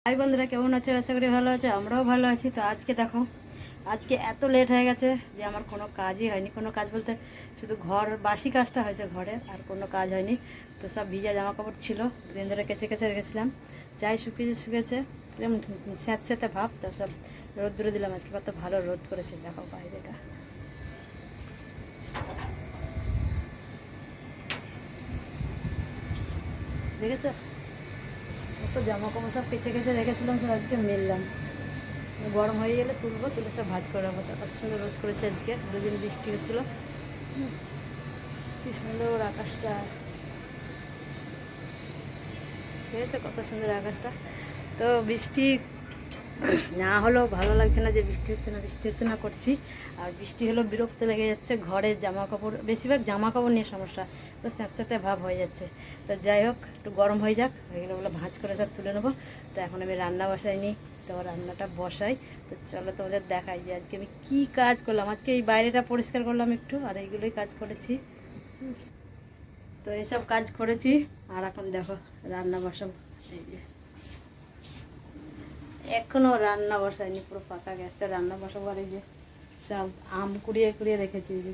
High বন্ধুরা, কেমন আছে? আশা করি ভালো আছে। আমরাও ভালো আছি। তো আজকে দেখো, আজকে এত লেট হয়ে গেছে যে আমার কোনো কাজই হয়নি। কোনো কাজ বলতে শুধু ঘর বাসি কাজটা হয়েছে ঘরে, আর কোনো কাজ হয়নি। তো সব ভিজা জামা কাপড় ছিল, দিন ধরে কেচে কেচে রেখেছিলাম। যাই শুকিয়েছে স্যাঁত স্যাঁতে ভাব, তো সব রোদ দূরে দিলাম। আজকে কত ভালো রোদ করেছে, দেখো বাইরেটা। দেখেছো? কত জামা কাপড় সব কেচে কেচে রেখেছিলাম, সব আজকে মেললাম। গরম হয়ে গেলে তুলবো, তুলে সব ভাজ করে রাখবো। কত সুন্দর রোদ করেছে আজকে, দুদিন বৃষ্টি হচ্ছিলো। কি সুন্দর আকাশটা, ঠিক আছে? কত সুন্দর আকাশটা। তো বৃষ্টি না হলেও ভালো লাগছে না যে বৃষ্টি হচ্ছে না করছি। আর বৃষ্টি হলেও বিরক্ত লেগে যাচ্ছে। ঘরে জামা কাপড়, বেশিরভাগ জামা কাপড় নিয়ে সমস্যা, তো স্যাঁতস্যাঁতে ভাব হয়ে যাচ্ছে। তো যাই হোক, একটু গরম হয়ে যাক, হয়ে গেলে ওগুলো ভাঁজ করে সব তুলে নেবো। তো এখন আমি রান্না বসাইনি, তো রান্নাটা বসাই। তো চলো তোমাদের দেখাই যে আজকে আমি কী কাজ করলাম। আজকে এই বাইরেটা পরিষ্কার করলাম একটু, আর এইগুলোই কাজ করেছি। তো এইসব কাজ করেছি, আর এখন দেখো রান্না বসাবো। এই যে এখনও রান্না বসাইনি, পুরো ফাঁকা গ্যাসটা রান্না বসাবো। আর এই যে সব আম কুড়িয়ে কুড়িয়ে রেখেছি, এই যে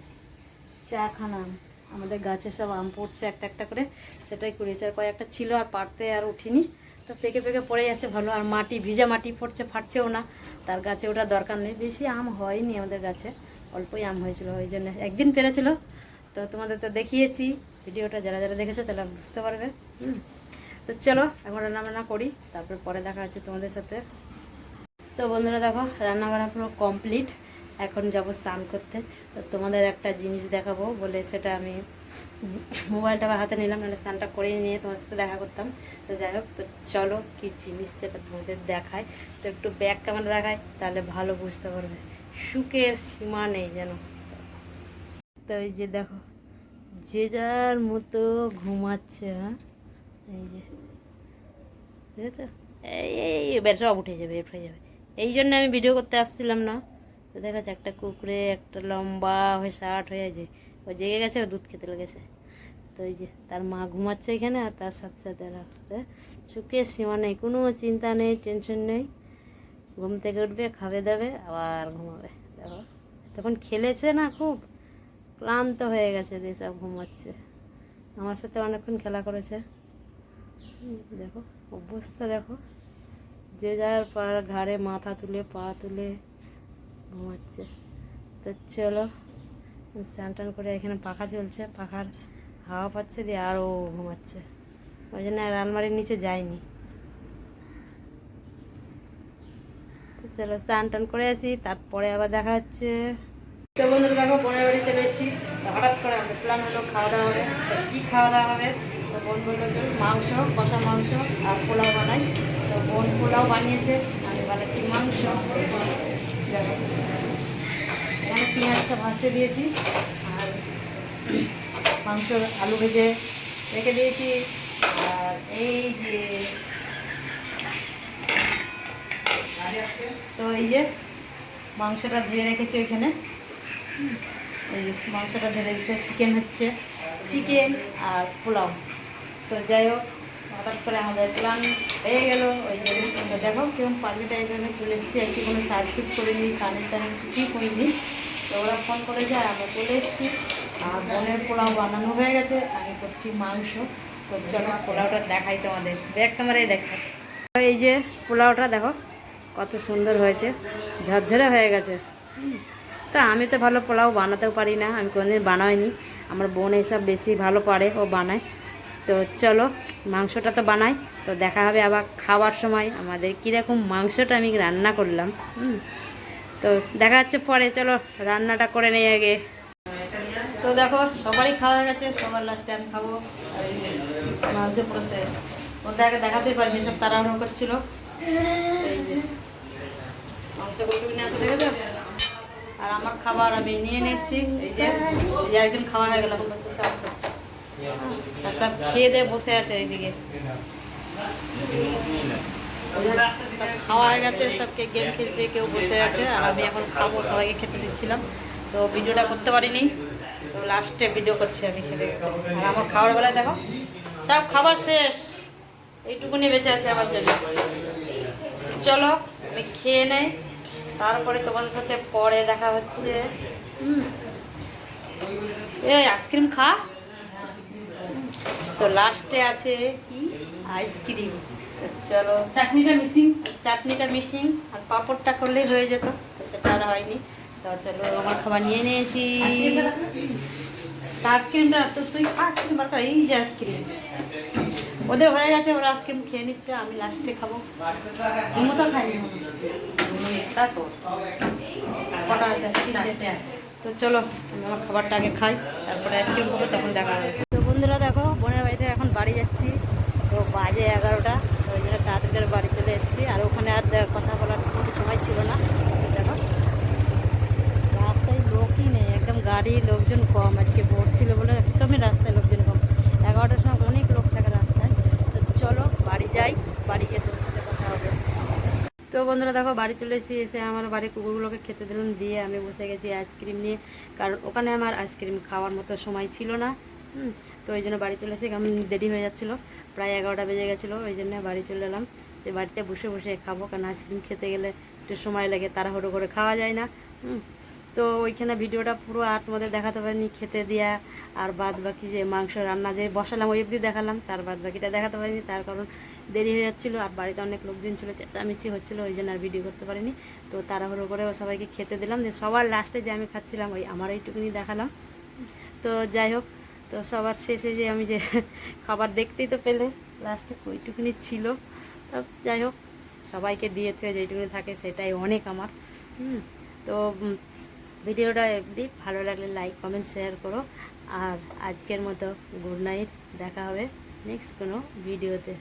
4খানা আম। আমাদের গাছে সব আম পড়ছে একটা একটা করে, সেটাই কুড়িয়েছে। আর কয়েকটা ছিল, আর পাড়তে আর উঠিনি, তো পেকে পেকে পড়ে যাচ্ছে ভালো। আর মাটি, ভিজা মাটি পড়ছে, ফাটছেও না, তার গাছে ওটা দরকার নেই। বেশি আম হয়নি আমাদের গাছে, অল্পই আম হয়েছিল। ওই জন্য একদিন পেরেছিল, তো তোমাদের তো দেখিয়েছি ভিডিওটা, যারা যারা দেখেছো তারা বুঝতে পারবে। তো চলো এখন রান্না করি, তারপরে পরে দেখা হচ্ছে তোমাদের সাথে। তো বন্ধুরা দেখো, রান্নাবান্না পুরো কমপ্লিট। এখন যাব স্নান করতে। তো তোমাদের একটা জিনিস দেখাবো বলে সেটা আমি মোবাইলটা হাতে নিলাম, নাহলে স্নানটা করে নিয়ে তোমার সাথে দেখা করতাম। তো যাই হোক, তো চলো কী জিনিস সেটা তোমাদের দেখায়। তো একটু ব্যাক ক্যামেরা দেখায়, তাহলে ভালো বুঝতে পারবে। সুখের সীমা নেই যেন। তো এই যে দেখো, যে যার মতো ঘুমাচ্ছে। হ্যাঁ, এই যে বুঝেছ? এই এবার সব উঠে যাবে, উঠে যাবে। এই জন্য আমি ভিডিও করতে আসছিলাম না। তো দেখা যাচ্ছে একটা কুকুরে একটা লম্বা হয়ে শার্ট হয়ে আছে, ও জেগে গেছে, ও দুধ খেতে লেগেছে। তো এই যে তার মা ঘুমাচ্ছে এখানে, আর তার সাথে সাথে রাখতে সুখের সীমা নেই, কোনো চিন্তা নেই, টেনশন নেই। ঘুম থেকে উঠবে, খাবে দাবে, আবার ঘুমাবে। দেখো তখন খেলেছে না, খুব ক্লান্ত হয়ে গেছে, দিয়ে সব ঘুমাচ্ছে। আমার সাথে অনেকক্ষণ খেলা করেছে। দেখো অবস্থা, দেখো যে যার ঘাড়ে মাথা তুলে পা তুলে ঘুমাচ্ছে। তো চলো স্নান টান করে, এখানে পাখা চলছে, পাখার হাওয়া পাচ্ছে, দিয়ে আরও ঘুমাচ্ছে। ওই জন্য আর আলমারির নিচে যায়নি। তো চলো স্নান টান করে আসি, তারপরে আবার দেখা হচ্ছে। তো বন্ধুরা দেখো, বোনের বাড়ি চলে এসেছি। তো হঠাৎ করে আমাদের প্ল্যান হলো খাওয়া দাওয়া হবে। তো কী খাওয়া দাওয়া হবে? তো বোন বললো চল মাংস, কষা মাংস আর পোলাও বানাই। তো বোন পোলাও বানিয়েছে, আমি বানাচ্ছি মাংস। দেখো এখানে পেঁয়াজটা ভাজতে দিয়েছি, আর মাংসর আলু ভেজে রেখে দিয়েছি। আর এই যে, তো এই যে মাংসটা ধুয়ে রেখেছি ওইখানে। এই যে মাংসটা ধরে দিতে, চিকেন হচ্ছে, চিকেন আর পোলাও। তো যাই হোক, হঠাৎ করে আমাদের প্ল্যান হয়ে গেল। ওই যে দেখো কেমন পাখিটা এখানে চলে এসেছি, একটু কোনো সাজগুজ করিনি, কানের টানের কিছুই করিনি। তো ওরা ফোন করে যায়, আমরা চলে এসেছি। আর বোনের পোলাও বানানো হয়ে গেছে, আমি করছি মাংস। তো চলো পোলাওটা দেখাই তোমাদের, ব্যাক ক্যামেরায় দেখাই। এই যে পোলাওটা দেখো কত সুন্দর হয়েছে, ঝরঝরে হয়ে গেছে। তা আমি তো ভালো পোলাও বানাতেও পারি না, আমি কোনোদিন বানাইনি। আমার বোন এইসব বেশি ভালো পারে, ও বানায়। তো চলো মাংসটা তো বানাই, তো দেখা হবে আবার খাওয়ার সময় আমাদের কীরকম মাংসটা আমি রান্না করলাম। তো দেখা যাচ্ছে পরে, চলো রান্নাটা করে নেই আগে। তো দেখো সবারই খাওয়া হয়ে গেছে, সবার লাস্টে আমি খাবো। মাংস প্রসেস ওদের আগে দেখাতেই পারবি, সব তাড়াহুড়ো করছিল। এই যে মাংস কটুক নিয়ে আসে, দেখেছো? আর আমার খাবার আমি নিয়ে নিচ্ছি। এই যে একজন খাওয়া হয়ে গেল, এখন বসে সার্ভ করছে। আর সব খেয়ে দিয়ে বসে আছে এইদিকে। সব খাওয়া হয়ে গেছে, সবকে গেম খেলছে, কেউ বসে আছে, আর আমি এখন খাবো, সবাইকে খেতে দিচ্ছিলাম। তো ভিডিওটা করতে পারিনি, তো লাস্টে ভিডিও করছি আমি খেতে। আর আমার খাওয়ার বেলায় দেখো সব খাবার শেষ, এইটুকুনি বেঁচে আছে আমার জন্য। চলো আমি খেয়ে নেই, তারপরে তোমাদের সাথে পরে দেখা হচ্ছে। এই আইসক্রিম খা। তো লাস্টে আছে কি আইসক্রিম। চলো, চাটনিটা মিসিং আর পাঁপড়টা করলেই হয়ে যেত, তো সেটা আর হয়নি। তো চলো আমার খাবার নিয়ে নিয়েছি। আইসক্রিমটা তো তুই খা, আইসক্রিম আর এই যে আইসক্রিম ওদের হয়ে গেছে, ওরা আইসক্রিম খেয়ে নিচ্ছে, আমি লাস্টে খাবো। তুমি তো খাইনি, কটা আছে? তো চলো আমি আমার খাবারটা আগে খাই, তারপরে আইসক্রিম খাবো, তখন দেখা হবে। তো বন্ধুরা দেখো, বোনের বাড়িতে এখন বাড়ি যাচ্ছি, তো বাজে 11টা, তো ওই জন্য তাড়াতাড়ি করে বাড়ি চলে যাচ্ছি। আর ওখানে আর কথা বলার মতো সময় ছিল না। দেখো রাস্তায় লোকই নেই, একদম গাড়ি লোকজন কম, আজকে ভোট ছিল বলে একদমই রাস্তায় লোকজন কম। 11টার সময় অনেক লোক থাকে রাস্তায়। তো চলো বাড়ি যাই, বাড়ি গিয়ে তোর সাথে কথা হবে। তো বন্ধুরা দেখো বাড়ি চলে এসেছি, এসে আমার বাড়ির কুকুরগুলোকে খেতে দিলাম, দিয়ে আমি বসে গেছি আইসক্রিম নিয়ে, কারণ ওখানে আমার আইসক্রিম খাওয়ার মতো সময় ছিল না। তো ওই জন্য বাড়ি চলে এসে আমি দেরি হয়ে যাচ্ছিলো, প্রায় 11টা বেজে গেছিলো, ওই জন্য বাড়ি চলে এলাম। যে বাড়িতে বসে বসে খাবো, কারণ আইসক্রিম খেতে গেলে একটু সময় লাগে, তাড়াহুড়ো করে খাওয়া যায় না। তো ওইখানে ভিডিওটা পুরো আর তোমাদের দেখাতে পারিনি, খেতে দেওয়া আর বাদ বাকি যে মাংস রান্না যে বসালাম ওই অবধি দেখালাম, তার বাদ বাকিটা দেখাতে পারিনি, তার কারণ দেরি হয়ে যাচ্ছিলো, আর বাড়িতে অনেক লোকজন ছিল, চেঁচামেচি হচ্ছিলো, ওই জন্য আর ভিডিও করতে পারিনি। তো তাড়াহুড়ো করে সবাইকে খেতে দিলাম, যে সবার লাস্টে যে আমি খাচ্ছিলাম ওই আমার এইটুকুনি দেখালাম। তো যাই হোক, তো সবার শেষে যে আমি যে খাবার দেখতেই তো পেলে লাস্টে ওইটুকুনি ছিল। তো যাই হোক, সবাইকে দিয়েছে, যেইটুকুনি থাকে সেটাই অনেক আমার। তো ভিডিওটা এমনি ভালো লাগলে লাইক কমেন্ট শেয়ার করো। আর আজকের মতো গুড নাইট, দেখা হবে নেক্সট কোনো ভিডিওতে।